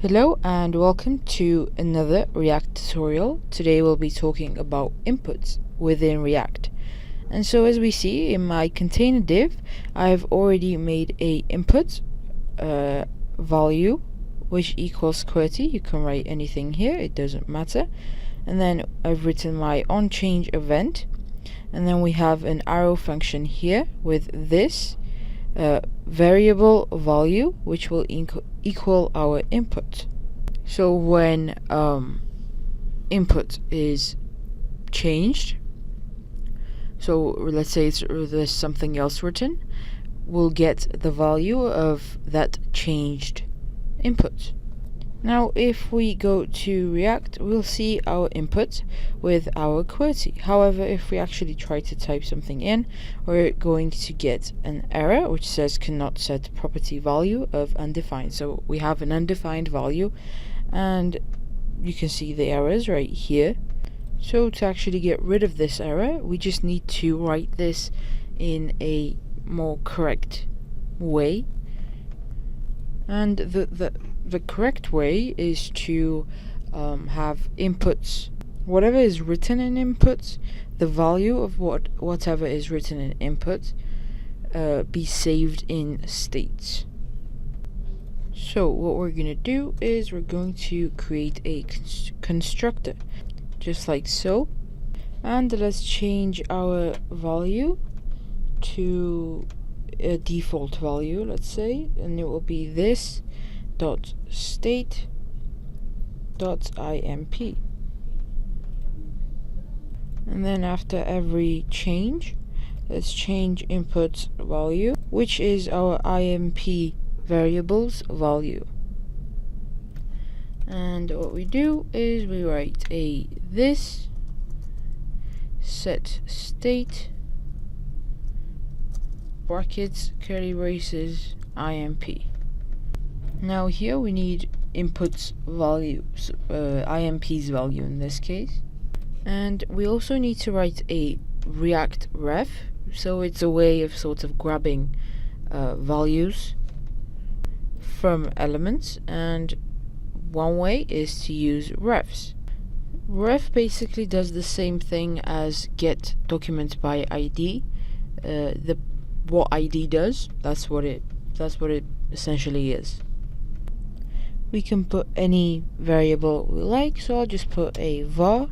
Hello and welcome to another React tutorial. Today we'll be talking about inputs within React. And so as we see in my container div, I've already made a input value which equals QWERTY. You can write anything here, it doesn't matter. And then I've written my onChange event, and then we have an arrow function here with this variable value which will equal our input. So when input is changed, so let's say there's something else written, we'll get the value of that changed input. Now if we go to React, we'll see our input with our QWERTY. However, if we actually try to type something in, we're going to get an error which says cannot set property value of undefined. So we have an undefined value, and you can see the errors right here. So to actually get rid of this error, we just need to write this in a more correct way. And the correct way is to have inputs, whatever is written in inputs, the value of whatever is written in input be saved in states. So what we're going to do is we're going to create a constructor, just like so. And let's change our value to a default value, let's say, and it will be this dot state dot imp. And then after every change, let's change input value, which is our imp variables value. And what we do is we write a this set state brackets curly braces imp. Now here we need inputs value, imp's value in this case, and we also need to write a React ref. So it's a way of sort of grabbing values from elements, and one way is to use refs. Ref basically does the same thing as get document by ID. What ID does, that's what it essentially is. We can put any variable we like, so I'll just put a var,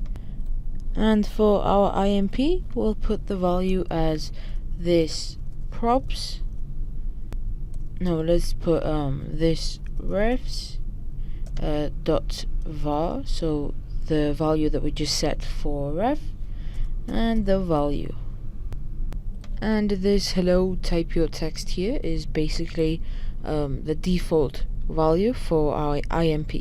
and for our imp we'll put the value as this props. No, let's put this refs dot var, so the value that we just set for ref, and the value. And this hello type your text here is basically the default value for our imp.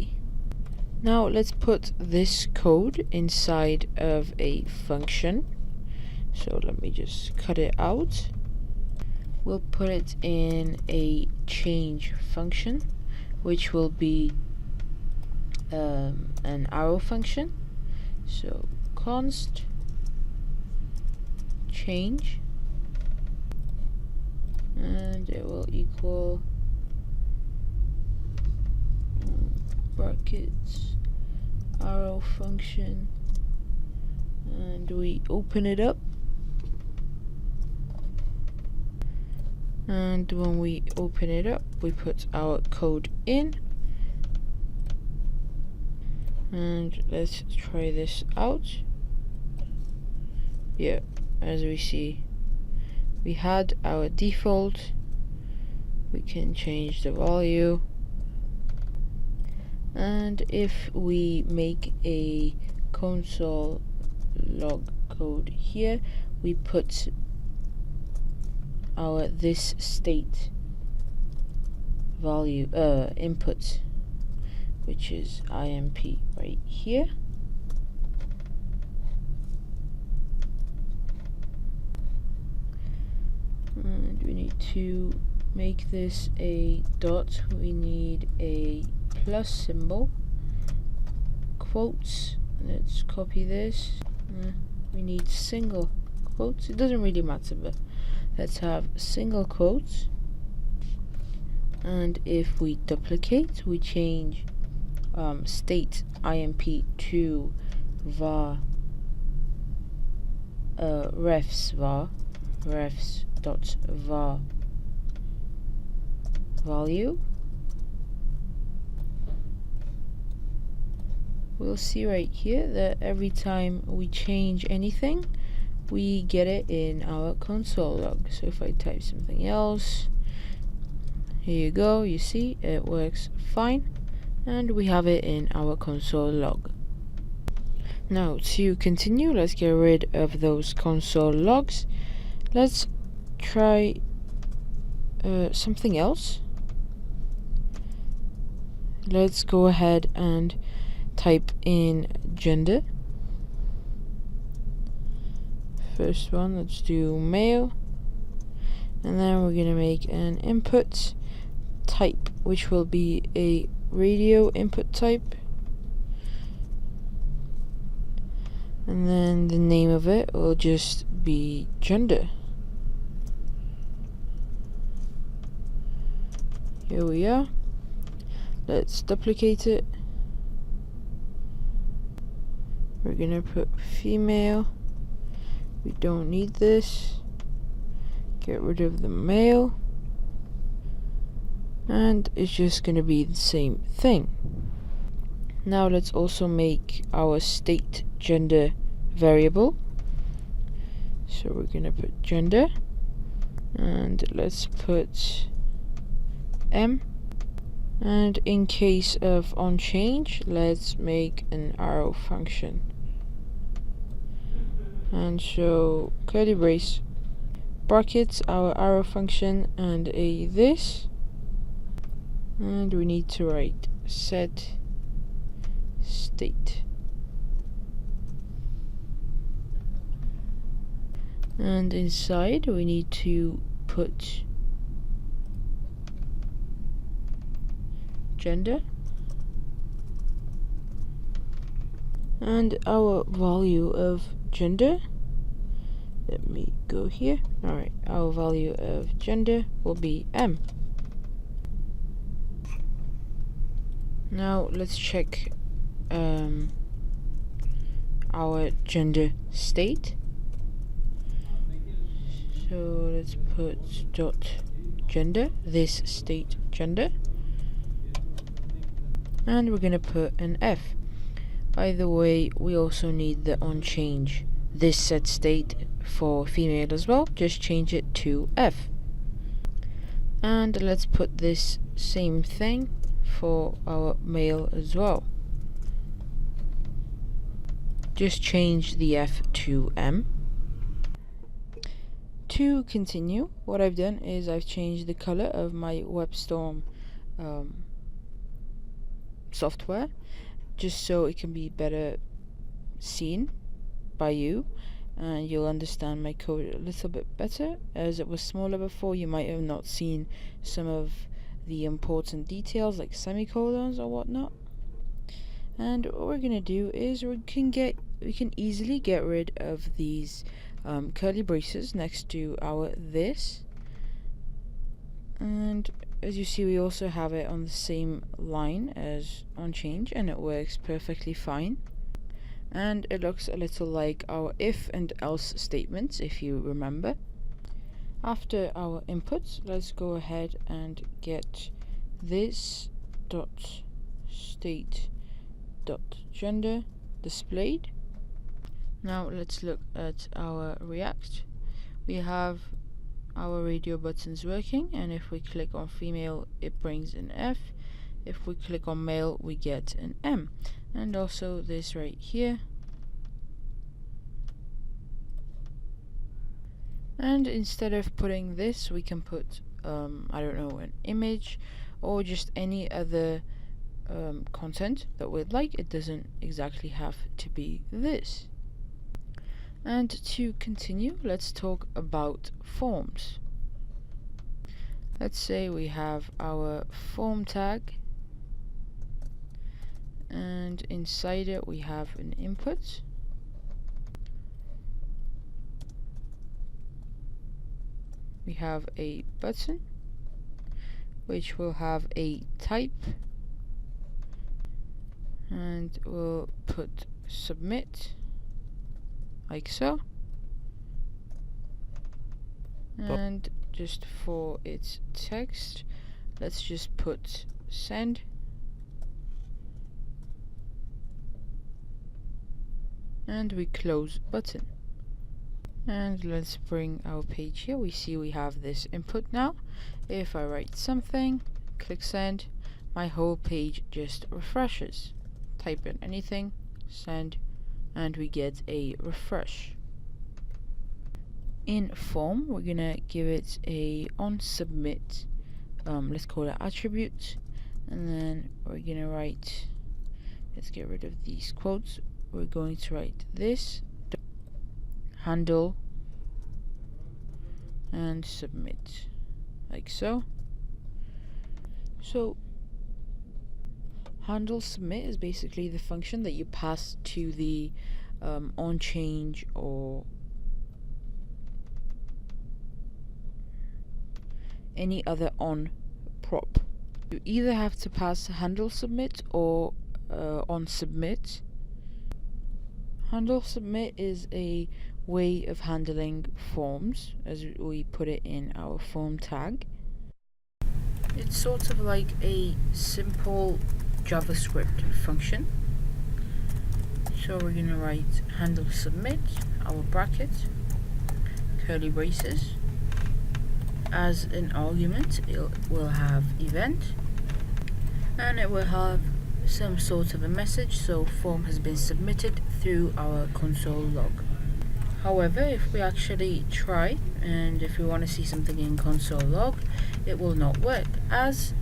Now let's put this code inside of a function. So let me just cut it out. We'll put it in a change function, which will be an arrow function. So const change, and it will equal brackets arrow function, and we open it up, and when we open it up we put our code in, and let's try this out. Yeah, as we see, we had our default. We can change the value, and if we make a console log code here, we put our this state value input, which is imp right here. And we need to make this a dot. We need a plus symbol, quotes. Let's copy this. We need single quotes. It doesn't really matter, but let's have single quotes. And if we duplicate, we change state imp to var refs.var value, we'll see right here that every time we change anything, we get it in our console log. So if I type something else, here you go, you see it works fine, and we have it in our console log. Now to continue, let's get rid of those console logs. Let's try something else. Let's go ahead and type in gender. First one, let's do male, and then we're gonna make an input type, which will be a radio input type, and then the name of it will just be gender. Here we are. Let's duplicate it. We're gonna put female. We don't need this. Get rid of the male. And it's just gonna be the same thing. Now let's also make our state gender variable. So we're gonna put gender, and let's put M. And in case of onChange, let's make an arrow function. And so curly brace, brackets, our arrow function, and a this. And we need to write set state. And inside we need to put gender, and our value of gender, let me go here. Alright, our value of gender will be M. Now let's check our gender state. So let's put dot gender, this state gender, and we're gonna put an F. By the way, we also need the onChange this set state for female as well. Just change it to F. And let's put this same thing for our male as well. Just change the F to M. To continue, what I've done is I've changed the color of my WebStorm software, just so it can be better seen by you, and you'll understand my code a little bit better. As it was smaller before, you might have not seen some of the important details like semicolons or whatnot. And what we're gonna do is we can easily get rid of these curly braces next to our this, and as you see, we also have it on the same line as onChange, and it works perfectly fine. And it looks a little like our if and else statements, if you remember. After our inputs, let's go ahead and get this dot state dot gender displayed. Now let's look at our React. We have our radio buttons working, and if we click on female, it brings an F. If we click on male, we get an M. And also this right here. And instead of putting this, we can put I don't know, an image or just any other content that we'd like. It doesn't exactly have to be this. And to continue, let's talk about forms. Let's say we have our form tag, and inside it we have an input. We have a button, which will have a type, and we'll put submit like so, and just for its text let's just put send, and we close button. And let's bring our page here. We see we have this input now. If I write something, click send, my whole page just refreshes. Type in anything, send, and we get a refresh. In form, we're gonna give it a on submit, let's call it attribute, and then we're gonna write, let's get rid of these quotes, we're going to write this handle and submit like so. So handle submit is basically the function that you pass to the on change or any other on prop. You either have to pass handle submit or on submit. Handle submit is a way of handling forms, as we put it in our form tag. It's sort of like a simple JavaScript function. So we're going to write handle submit, our bracket, curly braces. As an argument, it will have event, and it will have some sort of a message, so form has been submitted through our console log. However, if we actually try, and if we want to see something in console log, it will not work, as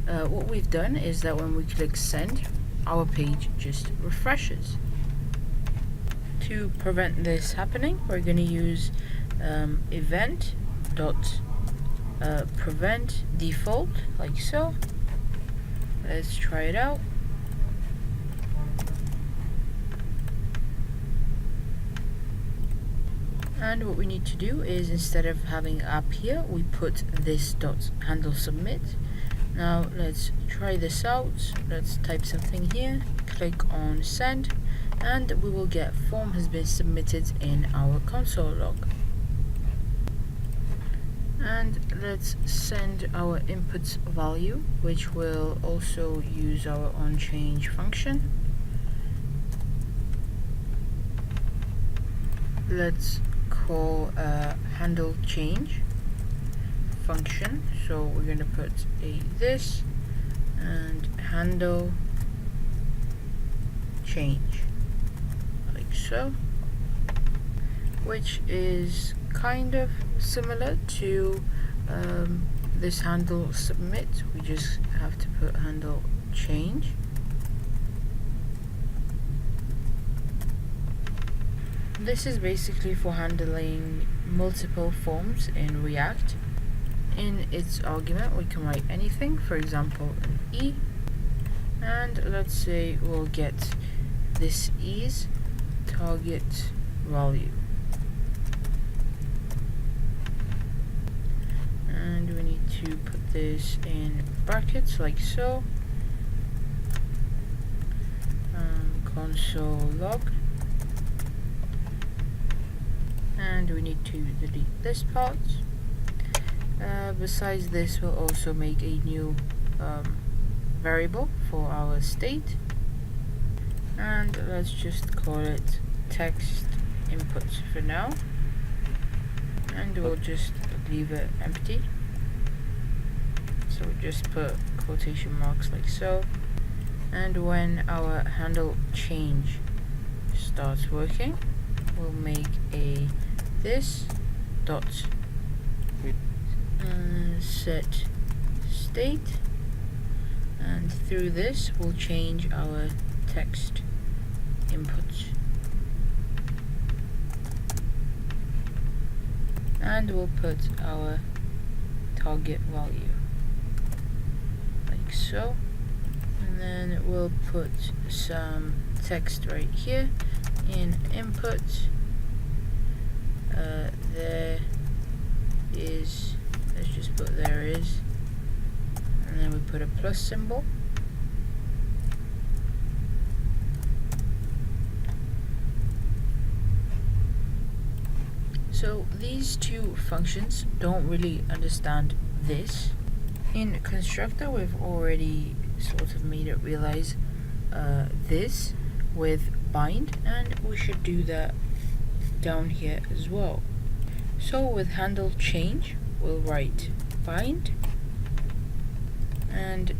what we've done is that when we click send, our page just refreshes. To prevent this happening, we're going to use event.prevent default, like so. Let's try it out. And what we need to do is, instead of having app here, we put this dot handle submit. Now let's try this out. Let's type something here, click on send, and we will get form has been submitted in our console log. And let's send our input value, which will also use our onChange function. Let's call handle change function. So we're going to put a this and handle change like so, which is kind of similar to this handle submit. We just have to put handle change. This is basically for handling multiple forms in React. In its argument, we can write anything, for example an E, and let's say we'll get this E's target value, and we need to put this in brackets like so, console log, and we need to delete this part. Besides this, we'll also make a new variable for our state, and let's just call it text input for now, and we'll just leave it empty. So just put quotation marks like so, and when our handle change starts working, we'll make a this dot set state, and through this we'll change our text input, and we'll put our target value like so, and then we'll put some text right here in input. There is, let's just put there is, and then we put a plus symbol, So these two functions don't really understand this. In Constructor, we've already sort of made it realize this with bind, and we should do that down here as well. So with handle change, we'll write bind, and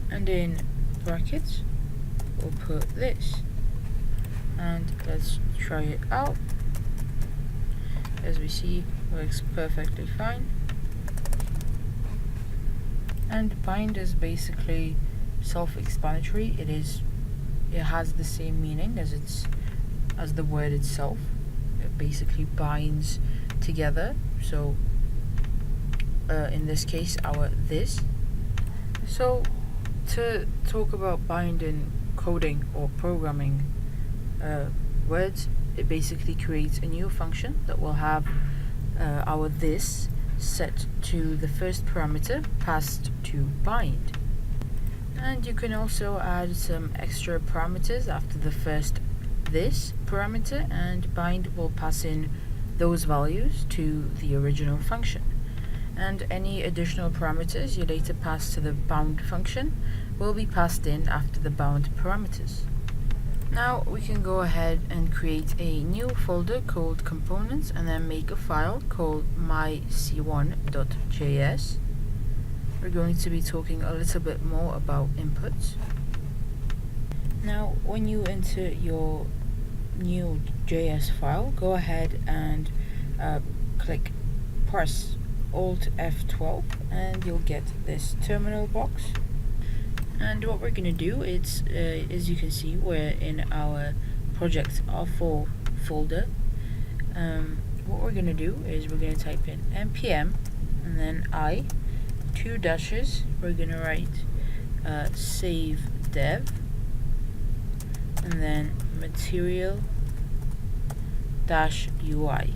in brackets we'll put this, and let's try it out. As we see, works perfectly fine. And bind is basically self-explanatory. It has the same meaning as the word itself. It basically binds together. So in this case, our this. So to talk about bind in coding or programming words, it basically creates a new function that will have our this set to the first parameter passed to bind. And you can also add some extra parameters after the first this parameter, and bind will pass in those values to the original function. And any additional parameters you later pass to the bound function will be passed in after the bound parameters. Now we can go ahead and create a new folder called components, and then make a file called myc1.js. We're going to be talking a little bit more about inputs. Now when you enter your new JS file, go ahead and click parse Alt F12, and you'll get this terminal box. And what we're going to do is, as you can see, we're in our project R4 folder. What we're going to do is we're going to type in npm and then I, 2 dashes, we're going to write save dev, and then material dash UI.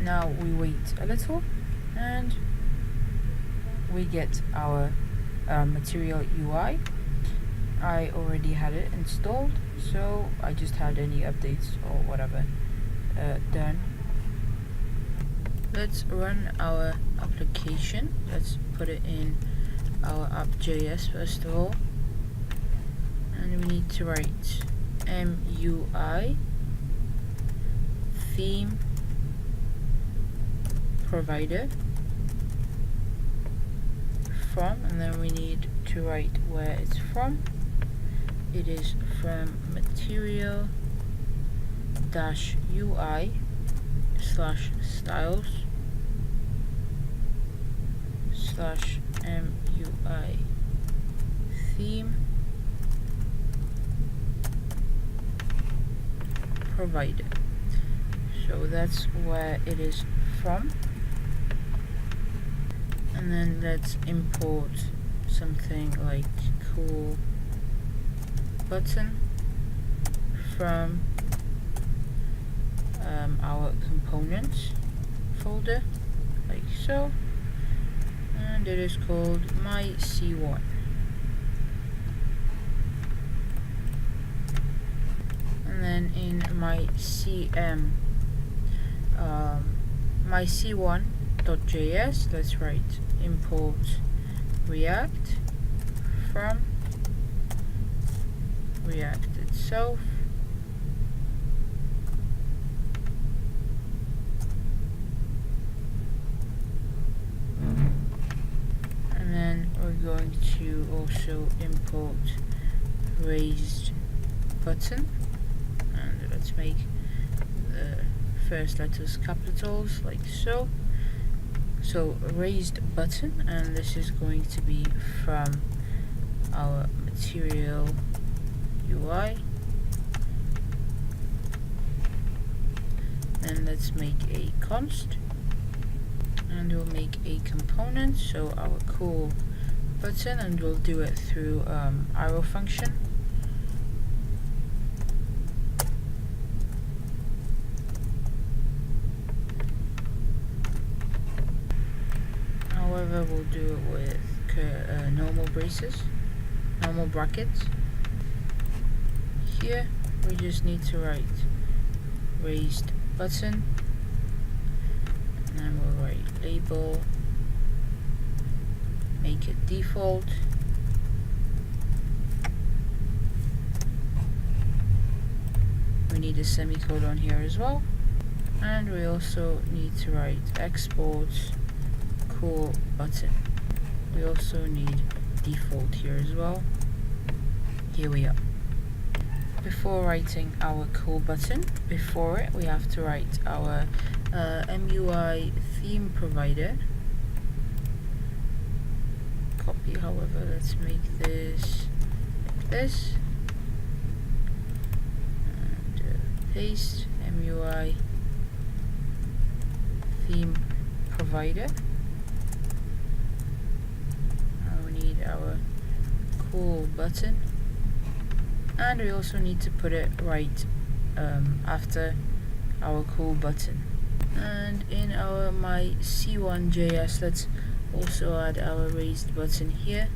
Now we wait a little, and we get our material UI. I already had it installed, so I just had any updates or whatever done. Let's run our application. Let's put it in our app.js first of all, and we need to write MUI theme provider from, and then we need to write where it's from. It is from material dash UI slash styles slash MUI theme provider. So that's where it is from. And then let's import something like cool button from our components folder, like so, and it is called myc1. And then in myc1.js, let's write import React from React itself, and then we're going to also import raised button, and let's make the first letters capitals like so. So raised button, and this is going to be from our material UI. Then let's make a const, and we'll make a component, so our cool button, and we'll do it through arrow function. However, we'll do it with normal braces, normal brackets. Here we just need to write raised button, and then we'll write label, make it default, we need a semicolon here as well, and we also need to write export cool button. We also need default here as well. Here we are. Before writing our cool button, before it we have to write our MUI theme provider. Copy, however, let's make this like this, and paste MUI theme provider. Now we need our cool button, and we also need to put it right after our cool button. And in our my C1.js, let's also add our raised button here,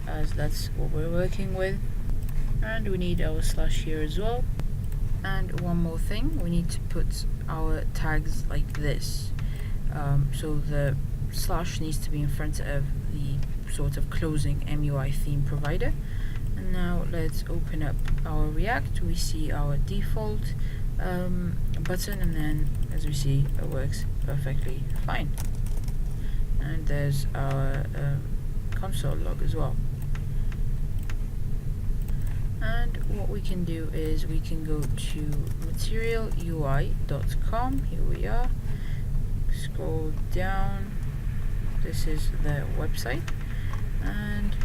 as that's what we're working with, and we need our slash here as well. And one more thing, we need to put our tags like this, so the slash needs to be in front of the sort of closing MUI theme provider. And now let's open up our React. We see our default button, and then as we see, it works perfectly fine. And there's our console log as well. And what we can do is we can go to materialui.com. Here we are. Scroll down. This is their website, and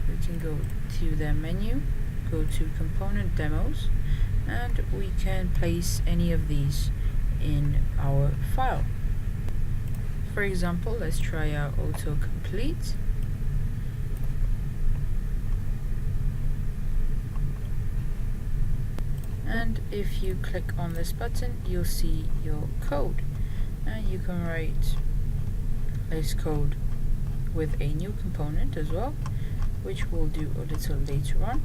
we can go to their menu, go to component demos, and we can place any of these in our file. For example, let's try our autocomplete. And if you click on this button, you'll see your code, and you can write this code with a new component as well, which we'll do a little later on.